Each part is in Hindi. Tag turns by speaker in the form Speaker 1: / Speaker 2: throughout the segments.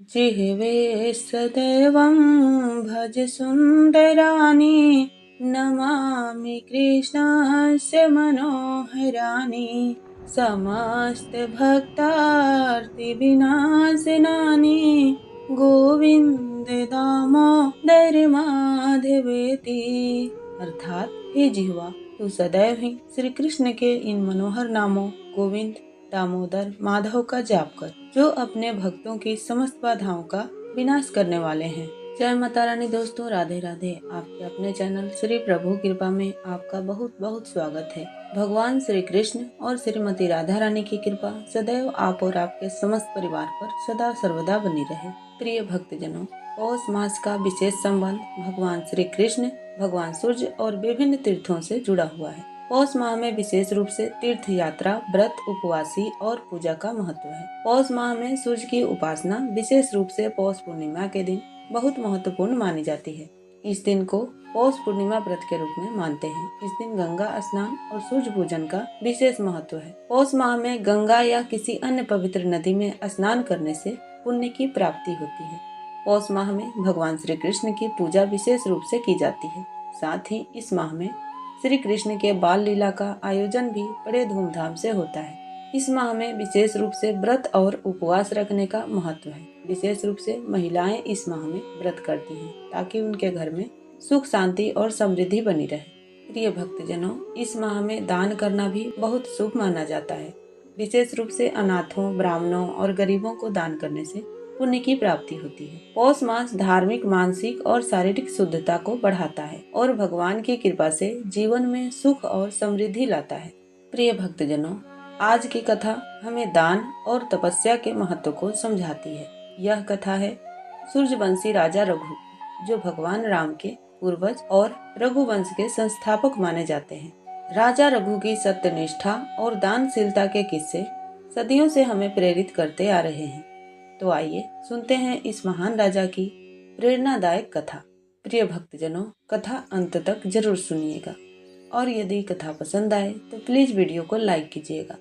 Speaker 1: जिह्वे सदैवं भज सुन्दराणि नमामि कृष्णस्य मनोहराणि समस्तभक्तार्तिविनाशनानि गोविन्द दामोदर माधवेति। अर्थात हे जिह्वा, तू सदैव ही श्री कृष्ण के इन मनोहर नामों गोविंद, दामोदर, माधव का जाप कर, जो अपने भक्तों की समस्त बाधाओं का विनाश करने वाले हैं। जय माता रानी। दोस्तों, राधे राधे। आपके अपने चैनल श्री प्रभु कृपा में आपका बहुत बहुत स्वागत है। भगवान श्री कृष्ण और श्रीमती राधा रानी की कृपा सदैव आप और आपके समस्त परिवार पर सदा सर्वदा बनी रहे। प्रिय भक्तजनों, पौष मास का विशेष संबंध भगवान श्री कृष्ण, भगवान सूर्य और विभिन्न तीर्थों से जुड़ा हुआ है। पौष माह में विशेष रूप से तीर्थ यात्रा, व्रत, उपवासी और पूजा का महत्व है। पौष माह में सूर्य की उपासना विशेष रूप से पौष पूर्णिमा के दिन बहुत महत्वपूर्ण मानी जाती है। इस दिन को पौष पूर्णिमा व्रत के रूप में मानते हैं। इस दिन गंगा स्नान और सूर्य पूजन का विशेष महत्व है। पौष माह में गंगा या किसी अन्य पवित्र नदी में स्नान करने से पुण्य की प्राप्ति होती है। पौष माह में भगवान श्री कृष्ण की पूजा विशेष रूप से की जाती है। साथ ही इस माह में श्री कृष्ण के बाल लीला का आयोजन भी बड़े धूमधाम से होता है। इस माह में विशेष रूप से व्रत और उपवास रखने का महत्व है। विशेष रूप से महिलाएं इस माह में व्रत करती हैं ताकि उनके घर में सुख, शांति और समृद्धि बनी रहे। प्रिय भक्तजनों, इस माह में दान करना भी बहुत शुभ माना जाता है। विशेष रूप से अनाथों, ब्राह्मणों और गरीबों को दान करने से पुण्य की प्राप्ति होती है। पौष मास धार्मिक, मानसिक और शारीरिक शुद्धता को बढ़ाता है और भगवान की कृपा से जीवन में सुख और समृद्धि लाता है। प्रिय भक्तजनों, आज की कथा हमें दान और तपस्या के महत्व को समझाती है। यह कथा है सूर्यवंशी राजा रघु, जो भगवान राम के पूर्वज और रघुवंश के संस्थापक माने जाते हैं। राजा रघु की सत्यनिष्ठा और दानशीलता के किस्से सदियों से हमें प्रेरित करते आ रहे हैं। तो आइए सुनते हैं इस महान राजा की प्रेरणादायक कथा। प्रिय भक्तजनों, कथा अंत तक जरूर सुनिएगा और यदि कथा पसंद आए तो प्लीज वीडियो को लाइक कीजिएगा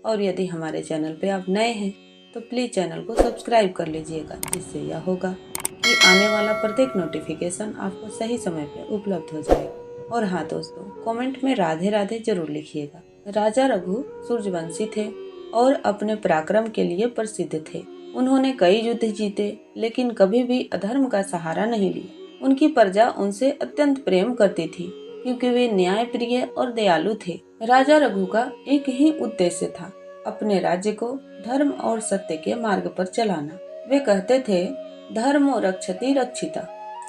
Speaker 1: और यदि हमारे चैनल पे आप नए हैं तो प्लीज चैनल को सब्सक्राइब कर लीजिएगा। इससे यह होगा कि आने वाला प्रत्येक नोटिफिकेशन आपको सही समय पे उपलब्ध हो जाएगा। और हाँ दोस्तों, कमेंट में राधे राधे जरूर लिखिएगा। राजा रघु सूर्यवंशी थे और अपने पराक्रम के लिए प्रसिद्ध थे। उन्होंने कई युद्ध जीते, लेकिन कभी भी अधर्म का सहारा नहीं लिया। उनकी प्रजा उनसे अत्यंत प्रेम करती थी क्योंकि वे न्याय प्रिय और दयालु थे। राजा रघु का एक ही उद्देश्य था, अपने राज्य को धर्म और सत्य के मार्ग पर चलाना। वे कहते थे, धर्मो रक्षति रक्षिता,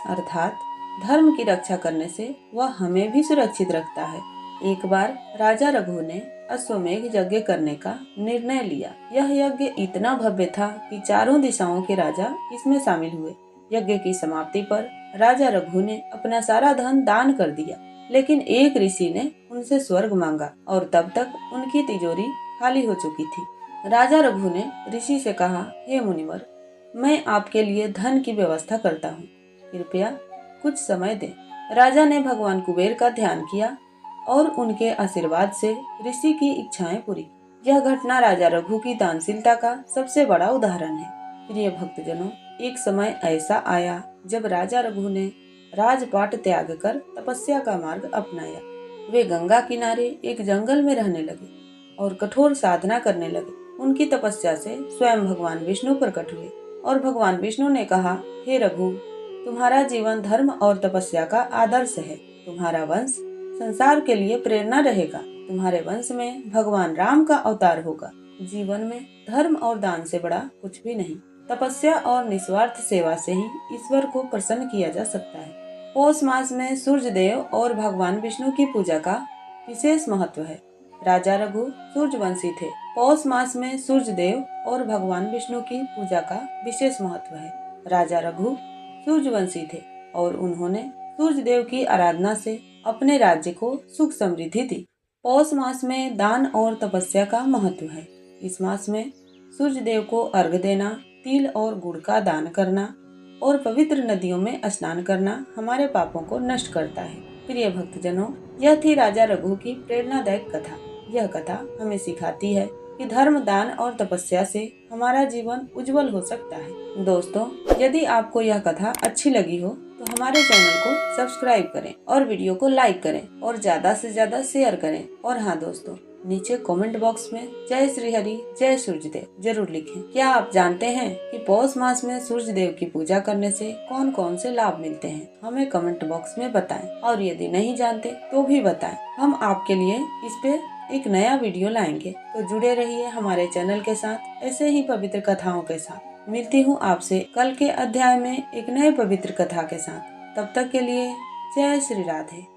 Speaker 1: अर्थात धर्म की रक्षा करने से वह हमें भी सुरक्षित रखता है। एक बार राजा रघु ने अश्वमेघ यज्ञ करने का निर्णय लिया। यह यज्ञ इतना भव्य था कि चारों दिशाओं के राजा इसमें शामिल हुए। यज्ञ की समाप्ति पर राजा रघु ने अपना सारा धन दान कर दिया, लेकिन एक ऋषि ने उनसे स्वर्ग मांगा और तब तक उनकी तिजोरी खाली हो चुकी थी। राजा रघु ने ऋषि से कहा, हे मुनिवर, मैं आपके लिए धन की व्यवस्था करता हूँ, कृपया कुछ समय दें। राजा ने भगवान कुबेर का ध्यान किया और उनके आशीर्वाद से ऋषि की इच्छाएं पूरी। यह घटना राजा रघु की दानशीलता का सबसे बड़ा उदाहरण है। प्रिय भक्तजनों, एक समय ऐसा आया जब राजा रघु ने राजपाट त्याग कर तपस्या का मार्ग अपनाया। वे गंगा किनारे एक जंगल में रहने लगे और कठोर साधना करने लगे। उनकी तपस्या से स्वयं भगवान विष्णु प्रकट हुए और भगवान विष्णु ने कहा, हे रघु, तुम्हारा जीवन धर्म और तपस्या का आदर्श है। तुम्हारा वंश संसार के लिए प्रेरणा रहेगा। तुम्हारे वंश में भगवान राम का अवतार होगा। जीवन में धर्म और दान से बड़ा कुछ भी नहीं। तपस्या और निस्वार्थ सेवा से ही ईश्वर को प्रसन्न किया जा सकता है। पौष मास में सूर्य देव और भगवान विष्णु की पूजा का विशेष महत्व है। राजा रघु सूर्यवंशी थे। पौष मास में सूर्य देव और भगवान विष्णु की पूजा का विशेष महत्व है। राजा रघु सूर्यवंशी थे और उन्होंने सूर्य देव की आराधना से अपने राज्य को सुख समृद्धि दी। पौष मास में दान और तपस्या का महत्व है। इस मास में सूर्य देव को अर्घ्य देना, तिल और गुड़ का दान करना और पवित्र नदियों में स्नान करना हमारे पापों को नष्ट करता है। प्रिय भक्तजनों, यह थी राजा रघु की प्रेरणादायक कथा। यह कथा हमें सिखाती है कि धर्म, दान और तपस्या से हमारा जीवन उज्जवल हो सकता है। दोस्तों, यदि आपको यह कथा अच्छी लगी हो तो हमारे चैनल को सब्सक्राइब करें और वीडियो को लाइक करें और ज्यादा से ज्यादा शेयर करें। और हाँ दोस्तों, नीचे कमेंट बॉक्स में जय श्री हरि, जय सूर्यदेव जरूर लिखें। क्या आप जानते हैं कि पौष मास में सूर्यदेव की पूजा करने से कौन कौन से लाभ मिलते हैं? हमें कमेंट बॉक्स में बताएं। और यदि नहीं जानते तो भी बताएं, हम आपके लिए इस पे एक नया वीडियो लाएंगे। तो जुड़े रहिए हमारे चैनल के साथ ऐसे ही पवित्र कथाओं के साथ। मिलती हूँ आपसे कल के अध्याय में एक नए पवित्र कथा के साथ। तब तक के लिए जय श्री राधे।